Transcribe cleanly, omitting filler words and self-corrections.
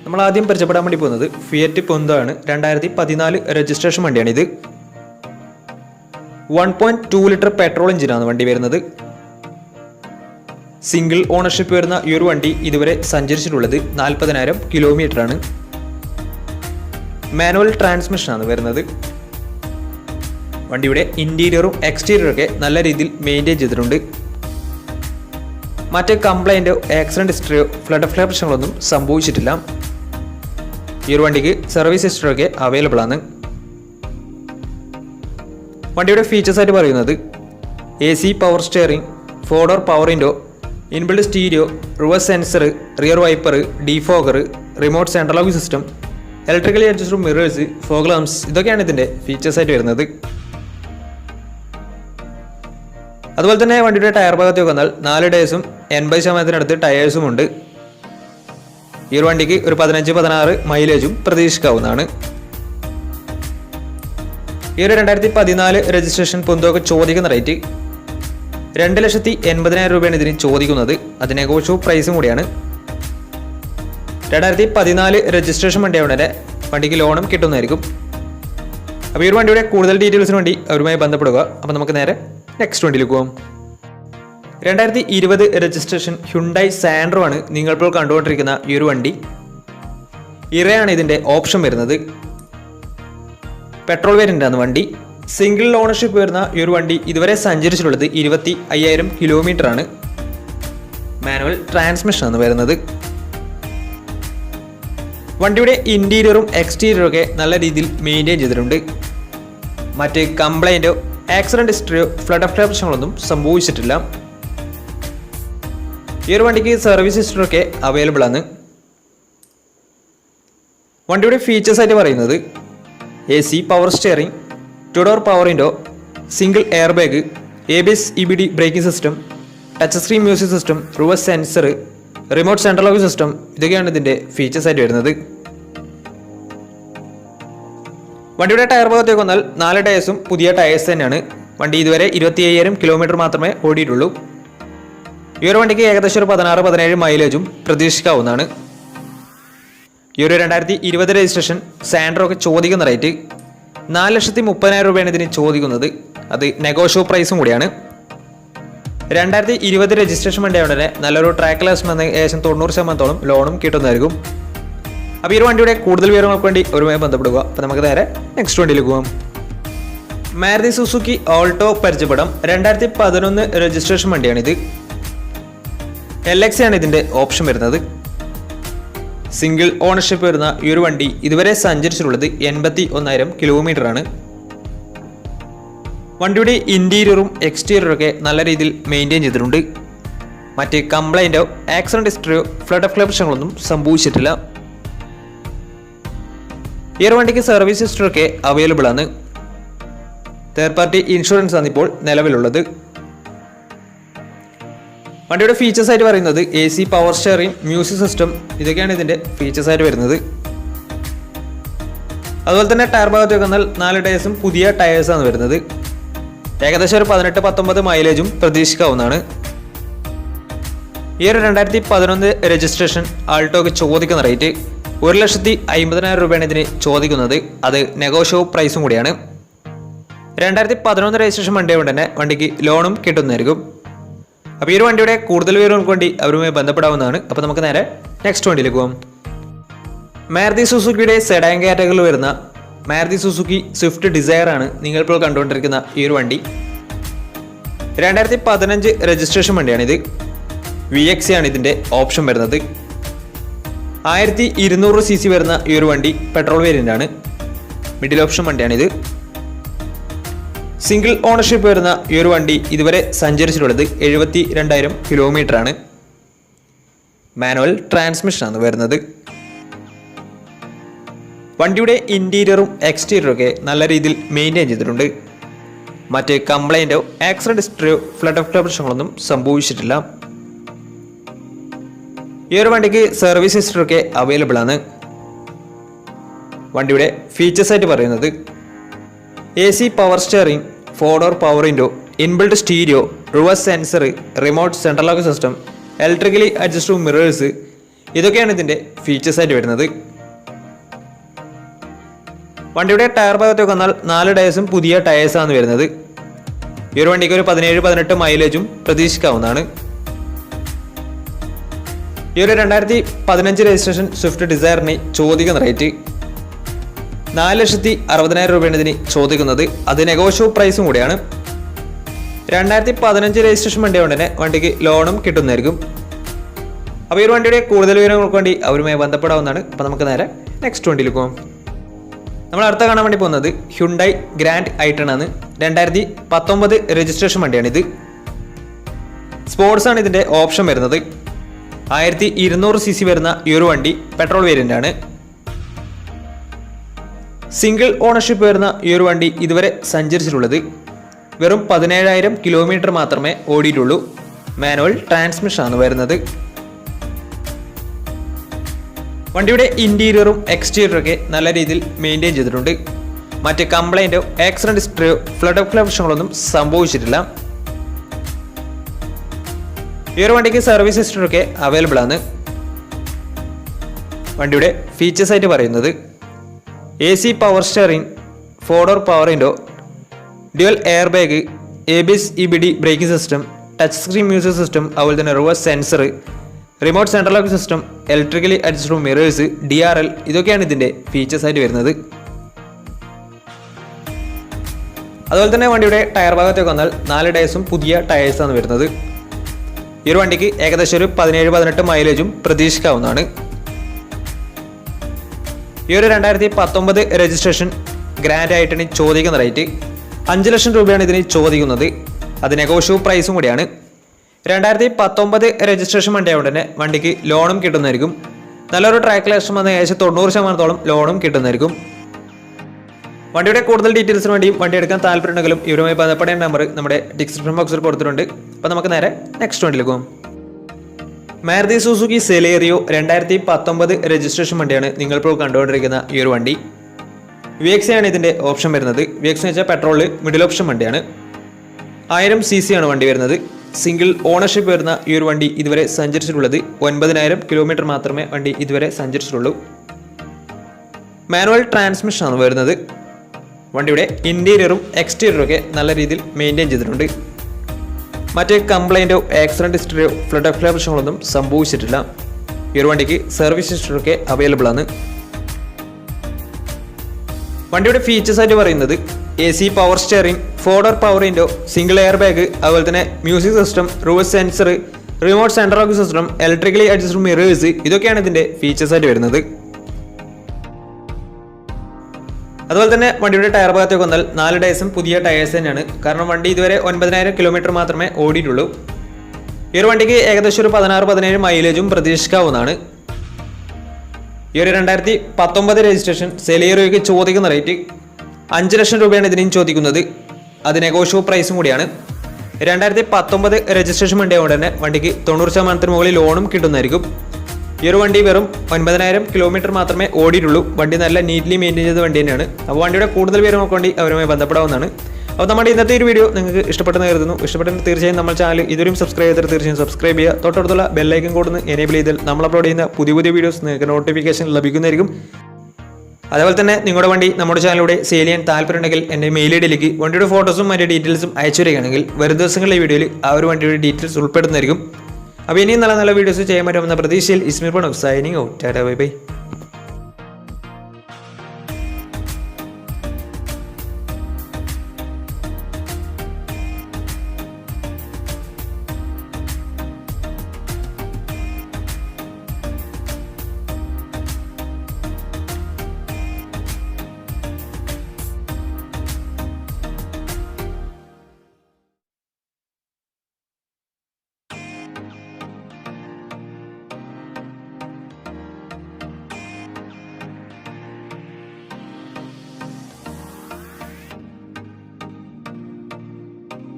നമ്മൾ ആദ്യം പരിചയപ്പെടാൻ വേണ്ടി പോകുന്നത് ഫിയറ്റ് പുന്തോ ആണ്. 2014 രജിസ്ട്രേഷൻ വണ്ടിയാണിത്. 1.2 ലിറ്റർ പെട്രോൾ എഞ്ചിനാണ് വണ്ടി വരുന്നത്. സിംഗിൾ ഓണർഷിപ്പ് വരുന്ന ഈ ഒരു വണ്ടി ഇതുവരെ സഞ്ചരിച്ചിട്ടുള്ളത് 40,000 കിലോമീറ്റർ ആണ്. മാനുവൽ ട്രാൻസ്മിഷനാണ് വരുന്നത്. വണ്ടിയുടെ ഇന്റീരിയറും എക്സ്റ്റീരിയറും ഒക്കെ നല്ല രീതിയിൽ മെയിൻറ്റെയിൻ ചെയ്തിട്ടുണ്ട്. മറ്റ് കംപ്ലൈൻറ്റോ ആക്സിഡന്റ് ഹിസ്റ്ററിയോ ഫ്ലഡ് പ്രശ്നങ്ങളൊന്നും സംഭവിച്ചിട്ടില്ല. ഈ ഒരു വണ്ടിക്ക് സർവീസ് ഹിസ്റ്ററിയൊക്കെ അവൈലബിൾ ആണ്. വണ്ടിയുടെ ഫീച്ചേഴ്സ് ആയിട്ട് പറയുന്നത് AC power steering, 4 door power window, inbuilt stereo, reverse sensor, rear wiper, defogger, remote central locking system, electrically adjustable mirrors, fog lamps, ഇതൊക്കെയാണ് ഇതിൻ്റെ ഫീച്ചേഴ്സ് ആയിട്ട് വരുന്നത്. അതുപോലെ തന്നെ വണ്ടിയുടെ ടയർ ഭാഗത്തേക്ക് വന്നാൽ 4 ഡേയ്സും 80% ടയേഴ്സും ഉണ്ട്. ഈ ഒരു വണ്ടിക്ക് ഒരു 15-16 മൈലേജും പ്രതീക്ഷിക്കാവുന്നതാണ്. ഈ ഒരു 2014 രജിസ്ട്രേഷൻ പുന്തോക്ക് ചോദിക്കുന്ന റേറ്റ് 2,80,000 രൂപയാണ് ഇതിന് ചോദിക്കുന്നത്. അത് നെഗോഷ്യബിൾ പ്രൈസും കൂടിയാണ്. 2014 രജിസ്ട്രേഷൻ വണ്ടിയാവുന്ന വരെ വണ്ടിക്ക് ലോണും കിട്ടുന്നതായിരിക്കും. അപ്പോൾ ഈ ഒരു വണ്ടിയുടെ കൂടുതൽ ഡീറ്റെയിൽസിന് വേണ്ടി അവരുമായി ബന്ധപ്പെടുക. അപ്പോൾ നമുക്ക് നേരെ നെക്സ്റ്റ് വണ്ടിയിലേക്ക് പോകാം. 2020 രജിസ്ട്രേഷൻ ഹ്യുണ്ടായി സാൻഡ്രോ ആണ് നിങ്ങളിപ്പോൾ കണ്ടുകൊണ്ടിരിക്കുന്ന ഈ ഒരു വണ്ടി. ഇറയാണ് ഇതിൻ്റെ ഓപ്ഷൻ വരുന്നത്. പെട്രോൾ വേരിയൻ്റാണ് വണ്ടി. സിംഗിൾ ഓണർഷിപ്പ് വരുന്ന ഈ ഒരു വണ്ടി ഇതുവരെ സഞ്ചരിച്ചിട്ടുള്ളത് 25,000 കിലോമീറ്റർ ആണ്. മാനുവൽ ട്രാൻസ്മിഷൻ ആണ് വരുന്നത്. വണ്ടിയുടെ ഇന്റീരിയറും എക്സ്റ്റീരിയറും ഒക്കെ നല്ല രീതിയിൽ മെയിൻറ്റെയിൻ ചെയ്തിട്ടുണ്ട്. മറ്റ് കംപ്ലൈൻറ്റോ ആക്സിഡന്റ് ഹിസ്റ്ററിയോ ഫ്ലഡ് പ്രശ്നങ്ങളൊന്നും സംഭവിച്ചിട്ടില്ല. ഈ ഒരു വണ്ടിക്ക് സർവീസ് ഹിസ്റ്ററിയൊക്കെ അവൈലബിൾ ആണ്. വണ്ടിയുടെ ഫീച്ചേഴ്സ് ആയിട്ട് പറയുന്നത് AC power steering, 2 door power window, single air bag, ABS EBD braking system, touch screen music system, reverse sensor, remote central locking system, ഇതൊക്കെയാണ് ഇതിൻ്റെ ഫീച്ചേഴ്സ് ആയിട്ട് വരുന്നത്. വണ്ടിയുടെ ടയർ ഭാഗത്തേക്ക് വന്നാൽ 4 ടയേഴ്സും പുതിയ ടയേഴ്സ് തന്നെയാണ്. വണ്ടി ഇതുവരെ 25,000 കിലോമീറ്റർ മാത്രമേ ഓടിയിട്ടുള്ളൂ. ഈ ഒരു വണ്ടിക്ക് ഏകദേശം ഒരു 16-17 മൈലേജും പ്രതീക്ഷിക്കാവുന്നതാണ്. ഈ ഒരു 2020 രജിസ്ട്രേഷൻ സാൻഡ്രോക്ക് ചോദിക്കുന്ന റേറ്റ് 4,30,000 രൂപയാണ് ഇതിന് ചോദിക്കുന്നത്. അത് നെഗോഷ്യബിൾ പ്രൈസും കൂടിയാണ്. 2020 രജിസ്ട്രേഷൻ വണ്ടിയായതുകൊണ്ട് തന്നെ നല്ലൊരു ട്രാക്ക് ലാസ്റ്റ് വന്ന് ഏകദേശം 90% ലോണും കിട്ടുന്നതായിരിക്കും. അപ്പോൾ ഈ ഒരു വണ്ടിയുടെ കൂടുതൽ വിവരങ്ങൾക്ക് വേണ്ടി ഒരുമായി ബന്ധപ്പെടുക. അപ്പോൾ നമുക്ക് നേരെ നെക്സ്റ്റ് വണ്ടിയിലേക്ക് പോകാം. മാരുതി സുസുക്കി ഓൾട്ടോ പരിചയപ്പെടാം. 2011 രജിസ്ട്രേഷൻ വണ്ടിയാണിത്. LX ആണ് ഇതിൻ്റെ ഓപ്ഷൻ വരുന്നത്. സിംഗിൾ ഓണർഷിപ്പ് വരുന്ന ഈ ഒരു വണ്ടി ഇതുവരെ സഞ്ചരിച്ചിട്ടുള്ളത് 81,000 കിലോമീറ്റർ ആണ്. വണ്ടിയുടെ ഇന്റീരിയറും എക്സ്റ്റീരിയറും ഒക്കെ നല്ല രീതിയിൽ മെയിൻറ്റെയിൻ ചെയ്തിട്ടുണ്ട്. മറ്റ് കംപ്ലൈൻറ്റോ ആക്സിഡന്റ് ഹിസ്റ്ററിയോ ഫ്ലഡ് പ്രശ്നങ്ങളൊന്നും സംഭവിച്ചിട്ടില്ല. ഈ ഒരു വണ്ടിക്ക് സർവീസ് ഹിസ്റ്ററിയൊക്കെ അവൈലബിൾ ആണ്. തേർഡ് പാർട്ടി ഇൻഷുറൻസ് ആണ് ഇപ്പോൾ നിലവിലുള്ളത്. വണ്ടിയുടെ ഫീച്ചേഴ്സ് ആയിട്ട് പറയുന്നത് AC power steering, music system, ഇതൊക്കെയാണ് ഇതിൻ്റെ ഫീച്ചേഴ്സ് ആയിട്ട് വരുന്നത്. അതുപോലെ തന്നെ ടയർ ഭാഗത്തേക്ക് വന്നാൽ 4 ടയേഴ്സും പുതിയ ടയേഴ്സാണ് വരുന്നത്. ഏകദേശം ഒരു 18-19 മൈലേജും പ്രതീക്ഷിക്കാവുന്നതാണ്. ഈ ഒരു 2011 രജിസ്ട്രേഷൻ ആൾട്ടോക്ക് ചോദിക്കുന്ന റേറ്റ് 1,50,000 രൂപയാണ് ഇതിന് ചോദിക്കുന്നത്. അത് നെഗോഷ്യബിൾ പ്രൈസും കൂടിയാണ്. 2011 രജിസ്ട്രേഷൻ വണ്ടിയായതുകൊണ്ട് തന്നെ വണ്ടിക്ക് ലോണും കിട്ടുന്നതായിരിക്കും. അപ്പോൾ ഈ ഒരു വണ്ടിയുടെ കൂടുതൽ വിവരങ്ങൾക്ക് വേണ്ടി അവരുമായി ബന്ധപ്പെടാവുന്നതാണ്. അപ്പോൾ നമുക്ക് നേരെ നെക്സ്റ്റ് വണ്ടിയിലേക്ക് പോകാം. മാരുതി സുസുക്കിയുടെ സെഡാൻ കാറ്റഗറിയിൽ വരുന്ന മാരുതി സുസുക്കി സ്വിഫ്റ്റ് ഡിസയർ ആണ് നിങ്ങളിപ്പോൾ കണ്ടുകൊണ്ടിരിക്കുന്ന ഈ ഒരു വണ്ടി. 2015 രജിസ്ട്രേഷൻ വണ്ടിയാണിത്. VX ആണ് ഇതിൻ്റെ ഓപ്ഷൻ വരുന്നത്. 1200 cc വരുന്ന ഈ ഒരു വണ്ടി പെട്രോൾ വേരിയൻ്റ് ആണ്. മിഡിൽ ഓപ്ഷൻ വണ്ടിയാണിത്. സിംഗിൾ ഓണർഷിപ്പ് വരുന്ന ഈ ഒരു വണ്ടി ഇതുവരെ സഞ്ചരിച്ചിട്ടുള്ളത് 72,000 കിലോമീറ്റർ ആണ്. മാനുവൽ ട്രാൻസ്മിഷൻ ആണ് വരുന്നത്. വണ്ടിയുടെ ഇന്റീരിയറും എക്സ്റ്റീരിയറും ഒക്കെ നല്ല രീതിയിൽ മെയിൻറ്റെയിൻ ചെയ്തിട്ടുണ്ട്. മറ്റ് കംപ്ലൈൻറ്റോ ആക്സിഡന്റ് ഹിസ്റ്ററിയോ ഫ്ലഡ് പ്രശ്നങ്ങളൊന്നും സംഭവിച്ചിട്ടില്ല. ഈ ഒരു വണ്ടിക്ക് സർവീസ് ഹിസ്റ്ററിയൊക്കെ അവൈലബിൾ ആണ്. വണ്ടിയുടെ ഫീച്ചേഴ്സ് ആയിട്ട് പറയുന്നത് AC power steering, 4 door power window, inbuilt stereo, reverse sensor, remote central lock system, electrically adjustable mirrors, ഇതൊക്കെയാണ് ഇതിൻ്റെ ഫീച്ചേഴ്സായിട്ട് വരുന്നത്. വണ്ടിയുടെ ടയർ ഭാഗത്തേക്ക് വന്നാൽ 4 ടയേഴ്സും പുതിയ ടയേഴ്സാണ് വരുന്നത്. ഈ ഒരു വണ്ടിക്ക് ഒരു 17-18 മൈലേജും പ്രതീക്ഷിക്കാവുന്നതാണ്. ഈ ഒരു 2015 രജിസ്ട്രേഷൻ സ്വിഫ്റ്റ് ഡിസയറിന് ചോദിക്കുന്ന റേറ്റ് 4,60,000 രൂപയാണ് ഇതിന് ചോദിക്കുന്നത്. അത് നെഗോഷ്യബിൾ പ്രൈസും കൂടിയാണ്. 2015 രജിസ്ട്രേഷൻ വണ്ടി കൊണ്ട് തന്നെ വണ്ടിക്ക് ലോണും കിട്ടുന്നതായിരിക്കും. അപ്പോൾ ഈ ഒരു വണ്ടിയുടെ കൂടുതൽ വിവരങ്ങൾക്ക് വേണ്ടി അവരുമായി ബന്ധപ്പെടാവുന്നതാണ്. അപ്പോൾ നമുക്ക് നേരെ നെക്സ്റ്റ് വണ്ടിയിൽ പോകാം. നമ്മൾ അടുത്ത കാണാൻ വേണ്ടി പോകുന്നത് ഹ്യുണ്ടായി ഗ്രാൻഡ് ഐ10 ആണ്. 2019 രജിസ്ട്രേഷൻ വണ്ടിയാണിത്. സ്പോർട്സ് ആണ് ഇതിൻ്റെ ഓപ്ഷൻ വരുന്നത്. 1200 cc വരുന്ന ഈ ഒരു വണ്ടി പെട്രോൾ വേരിയൻ്റ് ആണ്. സിംഗിൾ ഓണർഷിപ്പ് വരുന്ന ഈ ഒരു വണ്ടി ഇതുവരെ സഞ്ചരിച്ചിട്ടുള്ളത് വെറും 17,000 കിലോമീറ്റർ മാത്രമേ ഓടിയിട്ടുള്ളൂ. മാനുവൽ ട്രാൻസ്മിഷൻ ആണ് വരുന്നത്. വണ്ടിയുടെ ഇന്റീരിയറും എക്സ്റ്റീരിയറും ഒക്കെ നല്ല രീതിയിൽ മെയിൻറ്റെയിൻ ചെയ്തിട്ടുണ്ട്. മറ്റ് കംപ്ലൈൻറ്റോ ആക്സിഡന്റ് ഹിസ്റ്ററിയോ ഫ്ലഡ് പ്രശ്നങ്ങളൊന്നും സംഭവിച്ചിട്ടില്ല. ഈ ഒരു വണ്ടിക്ക് സർവീസ് ഹിസ്റ്ററി ഒക്കെ അവൈലബിൾ ആണ്. വണ്ടിയുടെ ഫീച്ചേഴ്സ് ആയിട്ട് പറയുന്നത് AC power steering, 4-door power window, dual air bag, ABS EBD braking system, touch screen music system, അതുപോലെ തന്നെ reverse sensor, remote central lock system, electrically adjustable mirrors, DRL, ഇതൊക്കെയാണ് ഇതിൻ്റെ features ആയിട്ട് വരുന്നത്. അതുപോലെ തന്നെ വണ്ടിയുടെ ടയർ ഭാഗത്തേക്ക് വന്നാൽ 4 ടയേഴ്സും പുതിയ ടയേഴ്സാണ് വരുന്നത്. ഈ ഒരു വണ്ടിക്ക് ഏകദേശം ഒരു 17-18 മൈലേജും പ്രതീക്ഷിക്കാവുന്നതാണ്. ഈ ഒരു 2019 രജിസ്ട്രേഷൻ ഗ്രാൻഡ് ഐ10 ചോദിക്കുന്ന റേറ്റ് 5 ലക്ഷം രൂപയാണ് ഇതിന് ചോദിക്കുന്നത്. അത് നെഗോഷ്യബിൾ പ്രൈസും കൂടിയാണ്. 2019 രജിസ്ട്രേഷൻ വണ്ടി ആയതുകൊണ്ട് തന്നെ വണ്ടിക്ക് ലോണും കിട്ടുന്നതായിരിക്കും. നല്ലൊരു ട്രാക്ക് ലക്ഷം വന്ന ഏകദേശം 90% ലോണും കിട്ടുന്നതായിരിക്കും. വണ്ടിയുടെ കൂടുതൽ ഡീറ്റെയിൽസിന് വേണ്ടിയും വണ്ടി എടുക്കാൻ താല്പര്യമുണ്ടെങ്കിലും ഇവരുമായി ബന്ധപ്പെടേണ്ട നമ്പർ നമ്മുടെ ഡിസ്ക്രിപ്ഷൻ ബോക്സിൽ കൊടുത്തിട്ടുണ്ട്. അപ്പോൾ നമുക്ക് നേരെ നെക്സ്റ്റ് വണ്ടിയിൽ പോകും. മാരുതി സുസുക്കി സെലേറിയോ 2019 രജിസ്ട്രേഷൻ വണ്ടിയാണ് നിങ്ങളിപ്പോൾ കണ്ടുകൊണ്ടിരിക്കുന്ന ഈ ഒരു വണ്ടി. VX ആണ് ഇതിൻ്റെ ഓപ്ഷൻ വരുന്നത്. VX എന്ന് വെച്ചാൽ പെട്രോളിൽ മിഡിൽ ഓപ്ഷൻ വണ്ടിയാണ്. 1000 cc ആണ് വണ്ടി വരുന്നത്. സിംഗിൾ ഓണർഷിപ്പ് വരുന്ന ഈ ഒരു വണ്ടി ഇതുവരെ സഞ്ചരിച്ചിട്ടുള്ളത് 9,000 കിലോമീറ്റർ മാത്രമേ വണ്ടി ഇതുവരെ സഞ്ചരിച്ചിട്ടുള്ളൂ. മാനുവൽ ട്രാൻസ്മിഷൻ ആണ് വരുന്നത്. വണ്ടിയുടെ ഇന്റീരിയറും എക്സ്റ്റീരിയറും ഒക്കെ നല്ല രീതിയിൽ മെയിൻറ്റെയിൻ ചെയ്തിട്ടുണ്ട്. മറ്റ് കംപ്ലൈൻറ്റോ ആക്സിഡന്റ് ഹിസ്റ്ററിയോ ഫ്ലഡ് പ്രശ്നങ്ങളൊന്നും സംഭവിച്ചിട്ടില്ല. ഈ ഒരു വണ്ടിക്ക് സർവീസ് ഹിസ്റ്ററി ഒക്കെ അവൈലബിൾ ആണ്. വണ്ടിയുടെ ഫീച്ചേഴ്സ് ആയിട്ട് പറയുന്നത് AC power steering, 4-door power window, single air bag, അതുപോലെ തന്നെ music system, reverse sensor, remote central lock system, electrically adjustable mirrors, ഇതൊക്കെയാണ് ഇതിൻ്റെ ഫീച്ചേഴ്സ് ആയിട്ട് വരുന്നത്. അതുപോലെ തന്നെ വണ്ടിയുടെ ടയർ ഭാഗത്തേക്ക് വന്നാൽ 4 ടയേഴ്സും പുതിയ ടയേഴ്സ് തന്നെയാണ്. കാരണം വണ്ടി ഇതുവരെ 9,000 കിലോമീറ്റർ മാത്രമേ ഓടിയിട്ടുള്ളൂ. ഈ ഒരു വണ്ടിക്ക് ഏകദേശം ഒരു 16-17 മൈലേജും പ്രതീക്ഷിക്കാവുന്നതാണ്. ഈ ഒരു 2019 രജിസ്ട്രേഷൻ സെലേറിയോയ്ക്ക് ചോദിക്കുന്ന റേറ്റ് 5 ലക്ഷം രൂപയാണ് ഇതിനും ചോദിക്കുന്നത്. അത് നെഗോഷ്യബിൾ പ്രൈസും കൂടിയാണ്. 2019 രജിസ്ട്രേഷൻ വണ്ടി ആയതുകൊണ്ട് തന്നെ വണ്ടിക്ക് 90% മുകളിൽ ലോണും കിട്ടുന്നതായിരിക്കും. ഈ ഒരു വണ്ടി വെറും 9,000 കിലോമീറ്റർ മാത്രമേ ഓടിയിട്ടുള്ളൂ. വണ്ടി നല്ല നീറ്റ്ലി മെയിൻറ്റെയിൻ ചെയ്ത വണ്ടി തന്നെയാണ്. അപ്പോൾ വണ്ടിയുടെ കൂടുതൽ വിവരങ്ങൾക്ക് വേണ്ടി അവരുമായി ബന്ധപ്പെടാവുന്നതാണ്. അപ്പോൾ നമ്മുടെ ഇന്നത്തെ ഒരു വീഡിയോ നിങ്ങൾക്ക് ഇഷ്ടപ്പെട്ടെന്ന് കരുതുന്നു. ഇഷ്ടപ്പെട്ടെങ്കിൽ തീർച്ചയായും നമ്മൾ ചാനൽ ഇതുവരെയും സബ്സ്ക്രൈബ് ചെയ്തിട്ട് തീർച്ചയായും സബ്സ്ക്രൈബ് ചെയ്യുക. തൊട്ടടുത്തുള്ള ബെല്ലൈക്കൻ കൊടുന്ന് എനേബിൾ ചെയ്താൽ നമ്മൾ അപ്ലോഡ് ചെയ്യുന്ന പുതിയ വീഡിയോസ് നിങ്ങൾക്ക് നോട്ടിഫിക്കേഷൻ ലഭിക്കുന്നതായിരിക്കും. അതുപോലെ തന്നെ നിങ്ങളുടെ വണ്ടി നമ്മുടെ ചാനലിലൂടെ സെയിൽ ചെയ്യാൻ താല്പര്യമുണ്ടെങ്കിൽ എൻ്റെ മെയിൽ ഐഡിയിലേക്ക് വണ്ടിയുടെ ഫോട്ടോസും മറ്റു ഡീറ്റെയിൽസും അയച്ചു വരികയാണെങ്കിൽ വരും ദിവസങ്ങളിലെ വീഡിയോയിൽ ആ ഒരു വണ്ടിയുടെ ഡീറ്റെയിൽസ് ഉൾപ്പെടുന്നതായിരിക്കും. അപ്പോൾ ഇനിയും നല്ല വീഡിയോസ് ചെയ്യാൻ പറ്റുമെന്ന പ്രതീക്ഷയിൽ ഇസ്മിർ പണോ signing out. Tata bye by.